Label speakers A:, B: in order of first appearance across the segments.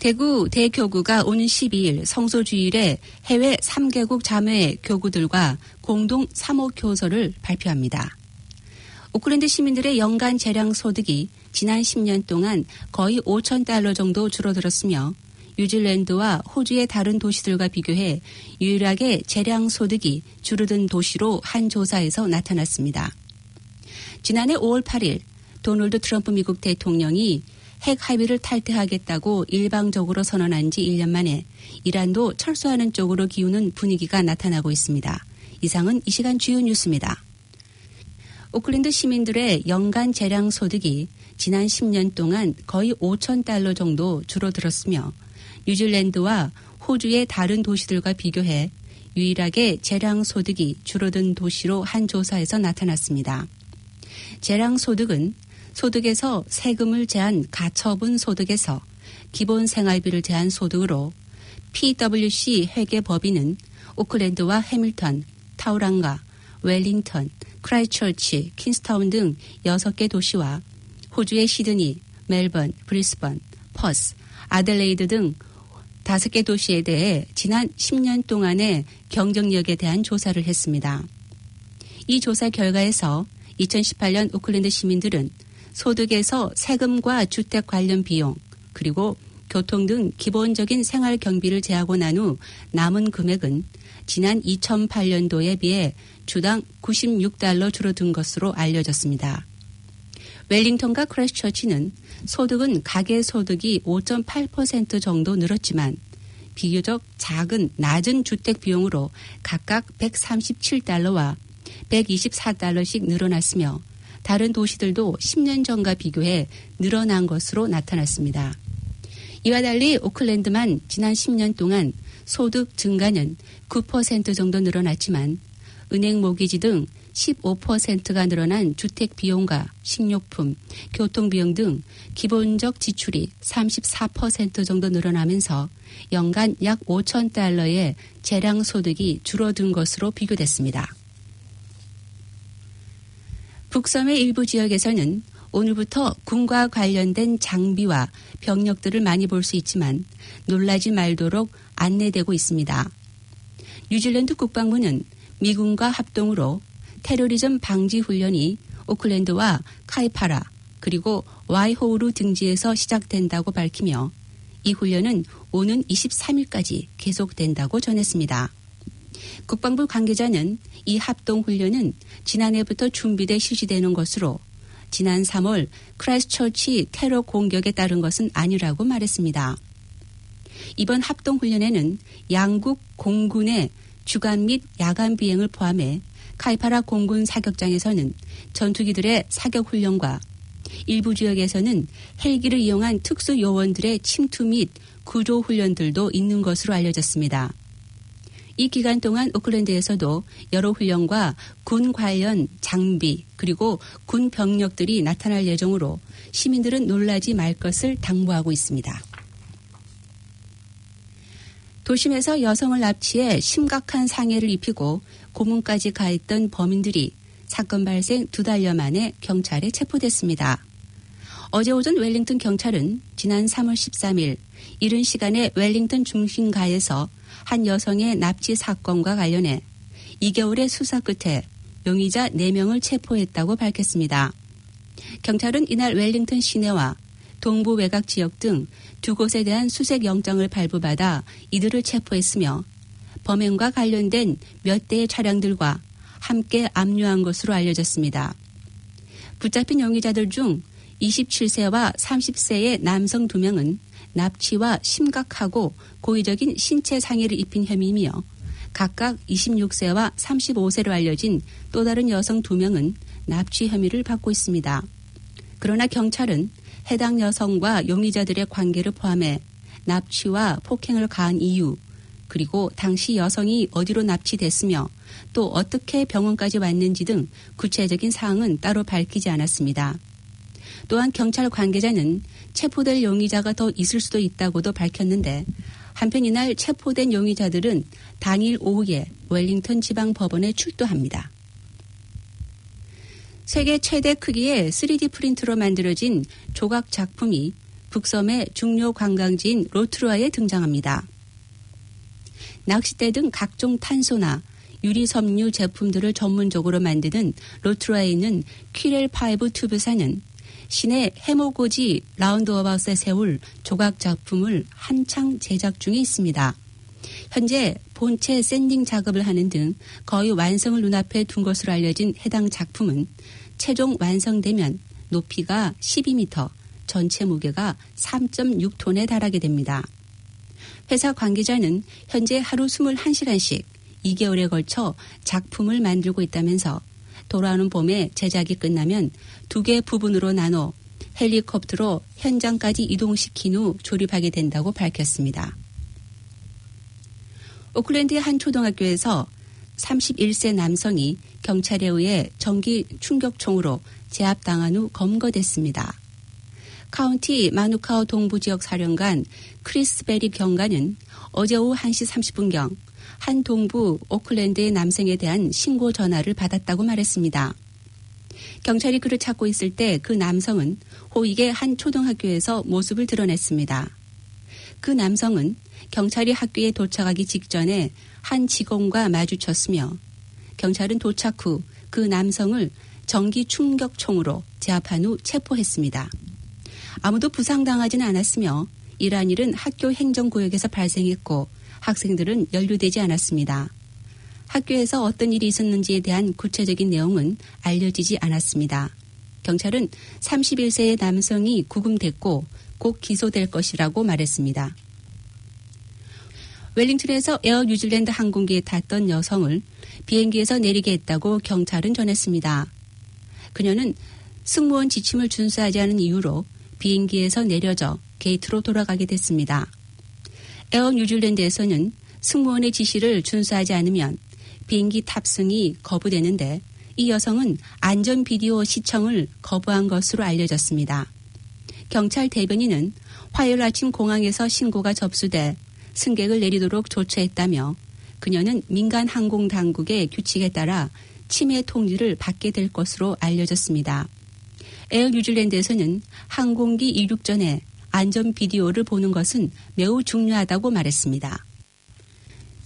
A: 대구 대교구가 오는 12일 성소주일에 해외 3개국 자매 교구들과 공동 사목교서를 발표합니다. 오클랜드 시민들의 연간 재량 소득이 지난 10년 동안 거의 $5,000 정도 줄어들었으며 뉴질랜드와 호주의 다른 도시들과 비교해 유일하게 재량 소득이 줄어든 도시로 한 조사에서 나타났습니다. 지난해 5월 8일 도널드 트럼프 미국 대통령이 핵 합의를 탈퇴하겠다고 일방적으로 선언한 지 1년 만에 이란도 철수하는 쪽으로 기우는 분위기가 나타나고 있습니다. 이상은 이 시간 주요 뉴스입니다. 오클랜드 시민들의 연간 재량 소득이 지난 10년 동안 거의 $5,000 정도 줄어들었으며 뉴질랜드와 호주의 다른 도시들과 비교해 유일하게 재량 소득이 줄어든 도시로 한 조사에서 나타났습니다. 재량 소득은 소득에서 세금을 제한 가처분 소득에서 기본 생활비를 제한 소득으로 PwC 회계법인은 오클랜드와 해밀턴, 타우랑가, 웰링턴, 크라이스처치, 퀸스타운 등 6개 도시와 호주의 시드니, 멜번, 브리스번, 퍼스, 아델레이드 등 5개 도시에 대해 지난 10년 동안의 경쟁력에 대한 조사를 했습니다. 이 조사 결과에서 2018년 오클랜드 시민들은 소득에서 세금과 주택 관련 비용 그리고 교통 등 기본적인 생활 경비를 제하고 난 후 남은 금액은 지난 2008년도에 비해 주당 $96 줄어든 것으로 알려졌습니다. 웰링턴과 크라이스처치는 소득은 가계 소득이 5.8% 정도 늘었지만 비교적 낮은 주택 비용으로 각각 $137와 $124씩 늘어났으며 다른 도시들도 10년 전과 비교해 늘어난 것으로 나타났습니다. 이와 달리 오클랜드만 지난 10년 동안 소득 증가는 9% 정도 늘어났지만 은행 모기지 등 15%가 늘어난 주택 비용과 식료품, 교통비용 등 기본적 지출이 34% 정도 늘어나면서 연간 약 $5,000의 재량 소득이 줄어든 것으로 비교됐습니다. 북섬의 일부 지역에서는 오늘부터 군과 관련된 장비와 병력들을 많이 볼 수 있지만 놀라지 말도록 안내되고 있습니다. 뉴질랜드 국방부는 미군과 합동으로 테러리즘 방지 훈련이 오클랜드와 카이파라 그리고 와이호우루 등지에서 시작된다고 밝히며 이 훈련은 오는 23일까지 계속된다고 전했습니다. 국방부 관계자는 이 합동훈련은 지난해부터 준비돼 실시되는 것으로 지난 3월 크라이스처치 테러 공격에 따른 것은 아니라고 말했습니다. 이번 합동훈련에는 양국 공군의 주간 및 야간 비행을 포함해 카이파라 공군 사격장에서는 전투기들의 사격훈련과 일부 지역에서는 헬기를 이용한 특수 요원들의 침투 및 구조 훈련들도 있는 것으로 알려졌습니다. 이 기간 동안 오클랜드에서도 여러 훈련과 군 관련 장비 그리고 군 병력들이 나타날 예정으로 시민들은 놀라지 말 것을 당부하고 있습니다. 도심에서 여성을 납치해 심각한 상해를 입히고 고문까지 가했던 범인들이 사건 발생 2달여 만에 경찰에 체포됐습니다. 어제 오전 웰링턴 경찰은 지난 3월 13일 이른 시간에 웰링턴 중심가에서 한 여성의 납치 사건과 관련해 2개월의 수사 끝에 용의자 4명을 체포했다고 밝혔습니다. 경찰은 이날 웰링턴 시내와 동부 외곽 지역 등 2곳에 대한 수색 영장을 발부받아 이들을 체포했으며 범행과 관련된 몇 대의 차량들과 함께 압류한 것으로 알려졌습니다. 붙잡힌 용의자들 중 27세와 30세의 남성 2명은 납치와 심각하고 고의적인 신체 상해를 입힌 혐의이며 각각 26세와 35세로 알려진 또 다른 여성 2명은 납치 혐의를 받고 있습니다. 그러나 경찰은 해당 여성과 용의자들의 관계를 포함해 납치와 폭행을 가한 이유 그리고 당시 여성이 어디로 납치됐으며 또 어떻게 병원까지 왔는지 등 구체적인 사항은 따로 밝히지 않았습니다. 또한 경찰 관계자는 체포될 용의자가 더 있을 수도 있다고도 밝혔는데 한편 이날 체포된 용의자들은 당일 오후에 웰링턴 지방법원에 출두합니다. 세계 최대 크기의 3D 프린터로 만들어진 조각 작품이 북섬의 중요 관광지인 로트루아에 등장합니다. 낚싯대 등 각종 탄소나 유리 섬유 제품들을 전문적으로 만드는 로트루아에 있는 퀴렐5 튜브사는 시내 해모고지 라운드어바웃에 세울 조각 작품을 한창 제작 중에 있습니다. 현재 본체 샌딩 작업을 하는 등 거의 완성을 눈앞에 둔 것으로 알려진 해당 작품은 최종 완성되면 높이가 12m, 전체 무게가 3.6톤에 달하게 됩니다. 회사 관계자는 현재 하루 21시간씩 2개월에 걸쳐 작품을 만들고 있다면서 돌아오는 봄에 제작이 끝나면 2개 부분으로 나눠 헬리콥터로 현장까지 이동시킨 후 조립하게 된다고 밝혔습니다. 오클랜드의 한 초등학교에서 31세 남성이 경찰에 의해 전기 충격총으로 제압당한 후 검거됐습니다. 카운티 마누카우 동부지역 사령관 크리스 베리 경관은 어제 오후 1시 30분경 한 동부 오클랜드의 남성에 대한 신고 전화를 받았다고 말했습니다. 경찰이 그를 찾고 있을 때 그 남성은 호익의 한 초등학교에서 모습을 드러냈습니다. 그 남성은 경찰이 학교에 도착하기 직전에 한 직원과 마주쳤으며 경찰은 도착 후 그 남성을 전기 충격총으로 제압한 후 체포했습니다. 아무도 부상당하지는 않았으며 이러한 일은 학교 행정구역에서 발생했고 학생들은 연루되지 않았습니다. 학교에서 어떤 일이 있었는지에 대한 구체적인 내용은 알려지지 않았습니다. 경찰은 31세의 남성이 구금됐고 곧 기소될 것이라고 말했습니다. 웰링턴에서 에어 뉴질랜드 항공기에 탔던 여성을 비행기에서 내리게 했다고 경찰은 전했습니다. 그녀는 승무원 지침을 준수하지 않은 이유로 비행기에서 내려져 게이트로 돌아가게 됐습니다. 에어 뉴질랜드에서는 승무원의 지시를 준수하지 않으면 비행기 탑승이 거부되는데 이 여성은 안전 비디오 시청을 거부한 것으로 알려졌습니다. 경찰 대변인은 화요일 아침 공항에서 신고가 접수돼 승객을 내리도록 조처했다며 그녀는 민간 항공 당국의 규칙에 따라 치매 통지를 받게 될 것으로 알려졌습니다. 에어 뉴질랜드에서는 항공기 이륙 전에 안전 비디오를 보는 것은 매우 중요하다고 말했습니다.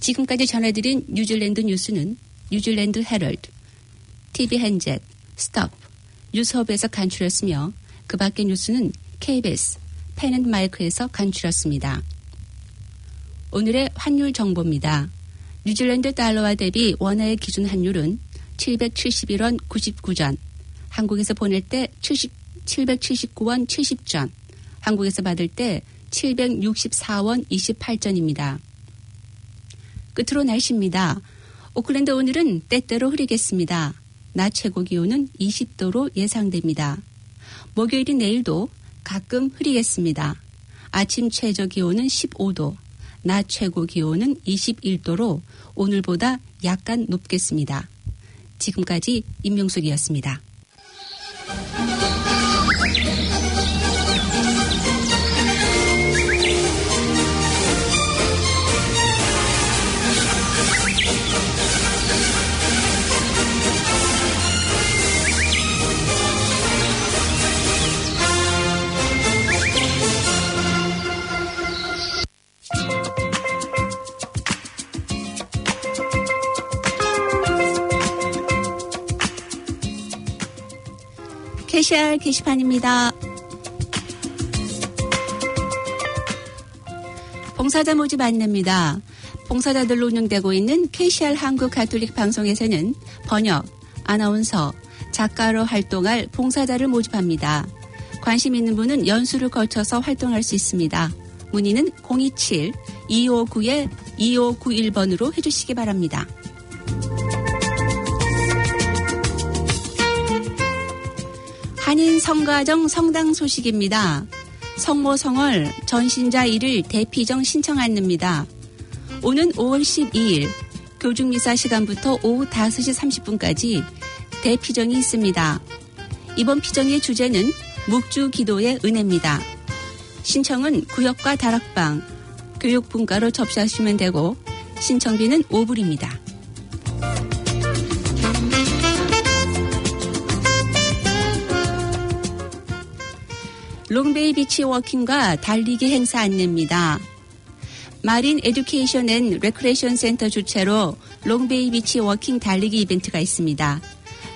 A: 지금까지 전해드린 뉴질랜드 뉴스는 뉴질랜드 헤럴드, TV 헨젯, 스톱, 뉴스허브에서 간추렸으며 그 밖의 뉴스는 KBS, 펜앤마이크에서 간추렸습니다. 오늘의 환율 정보입니다. 뉴질랜드 달러와 대비 원화의 기준 환율은 771원 99전, 한국에서 보낼 때 779원 70전, 한국에서 받을 때 764원 28전입니다. 끝으로 날씨입니다. 오클랜드 오늘은 때때로 흐리겠습니다. 낮 최고 기온은 20도로 예상됩니다. 목요일인 내일도 가끔 흐리겠습니다. 아침 최저 기온은 15도, 낮 최고 기온은 21도로 오늘보다 약간 높겠습니다. 지금까지 임명숙이었습니다. KCR 게시판입니다. 봉사자 모집 안내입니다. 봉사자들로 운영되고 있는 KCR 한국 가톨릭 방송에서는 번역, 아나운서, 작가로 활동할 봉사자를 모집합니다. 관심 있는 분은 연수를 거쳐서 활동할 수 있습니다. 문의는 027-259-2591번으로 해주시기 바랍니다. 한인 성가정 성당 소식입니다. 성모 성월 전신자 1일 대피정 신청 안내입니다. 오는 5월 12일 교중미사 시간부터 오후 5시 30분까지 대피정이 있습니다. 이번 피정의 주제는 묵주기도의 은혜입니다. 신청은 구역과 다락방, 교육분과로 접수하시면 되고 신청비는 5불입니다. 롱베이 비치 워킹과 달리기 행사 안내입니다. 마린 에듀케이션 앤 레크레이션 센터 주최로 롱베이 비치 워킹 달리기 이벤트가 있습니다.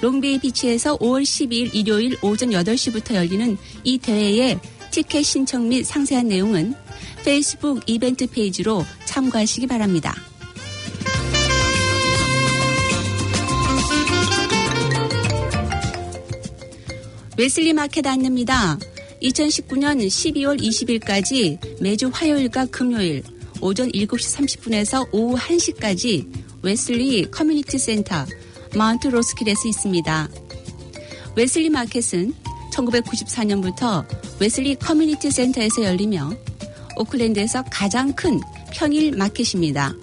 A: 롱베이 비치에서 5월 12일 일요일 오전 8시부터 열리는 이 대회의 티켓 신청 및 상세한 내용은 페이스북 이벤트 페이지로 참고하시기 바랍니다. 웨슬리 마켓 안내입니다. 2019년 12월 20일까지 매주 화요일과 금요일 오전 7시 30분에서 오후 1시까지 웨슬리 커뮤니티 센터 마운트 로스킬에서 있습니다. 웨슬리 마켓은 1994년부터 웨슬리 커뮤니티 센터에서 열리며 오클랜드에서 가장 큰 평일 마켓입니다.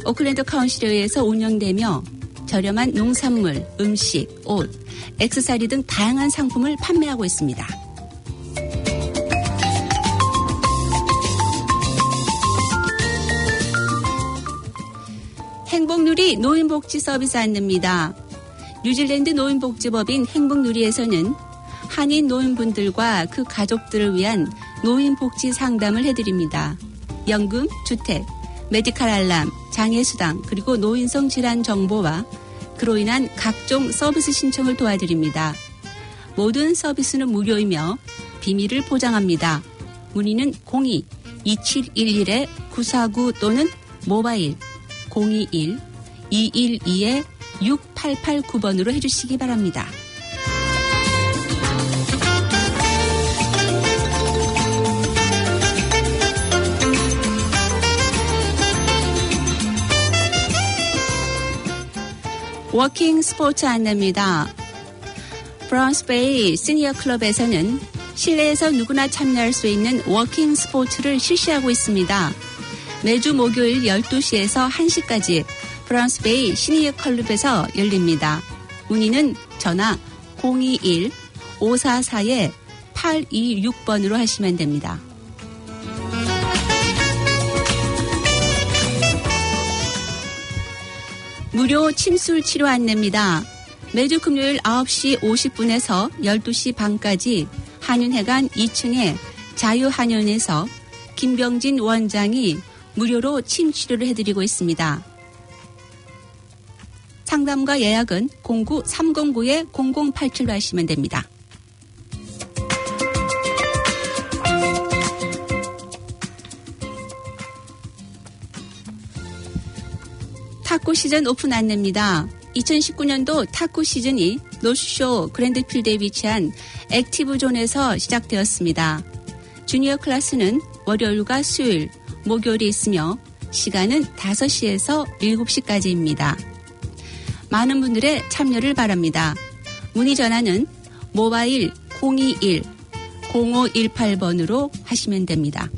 A: 오클랜드 카운실에 의해서 운영되며 저렴한 농산물, 음식, 옷, 액세서리 등 다양한 상품을 판매하고 있습니다. 행복누리 노인복지 서비스 안내입니다. 뉴질랜드 노인복지법인 행복누리에서는 한인 노인분들과 그 가족들을 위한 노인복지 상담을 해드립니다. 연금, 주택, 메디칼 알람, 장애수당, 그리고 노인성 질환 정보와 그로 인한 각종 서비스 신청을 도와드립니다. 모든 서비스는 무료이며 비밀을 보장합니다. 문의는 02-2711-9499 또는 모바일 021-212-6889번으로 해주시기 바랍니다. 워킹 스포츠 안내입니다. 브라운스베이 시니어 클럽에서는 실내에서 누구나 참여할 수 있는 워킹 스포츠를 실시하고 있습니다. 매주 목요일 12시에서 1시까지 브라운스베이 시니어 클럽에서 열립니다. 문의는 전화 021-544-826번으로 하시면 됩니다. 무료 침술 치료 안내입니다. 매주 금요일 9시 50분에서 12시 반까지 한윤회관 2층의 자유한의원에서 김병진 원장이 무료로 침 치료를 해드리고 있습니다. 상담과 예약은 09-309-0087로 하시면 됩니다. 탁구 시즌 오픈 안내입니다. 2019년도 탁구 시즌이 노스쇼 그랜드필드에 위치한 액티브존에서 시작되었습니다. 주니어 클래스는 월요일과 수요일, 목요일이 있으며 시간은 5시에서 7시까지입니다. 많은 분들의 참여를 바랍니다. 문의 전화는 모바일 021-0518번으로 하시면 됩니다.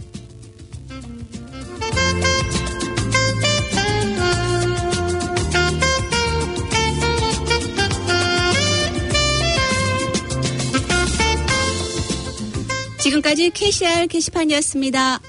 A: 지금까지 KCR 게시판이었습니다.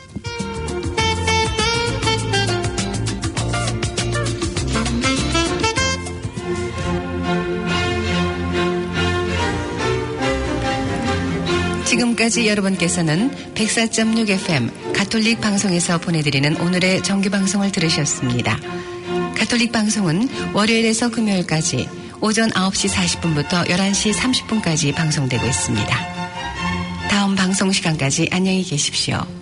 B: 지금까지 여러분께서는 104.6 FM 가톨릭 방송에서 보내드리는 오늘의 정규방송을 들으셨습니다. 가톨릭 방송은 월요일에서 금요일까지 오전 9시 40분부터 11시 30분까지 방송되고 있습니다. 다음 방송 시간까지 안녕히 계십시오.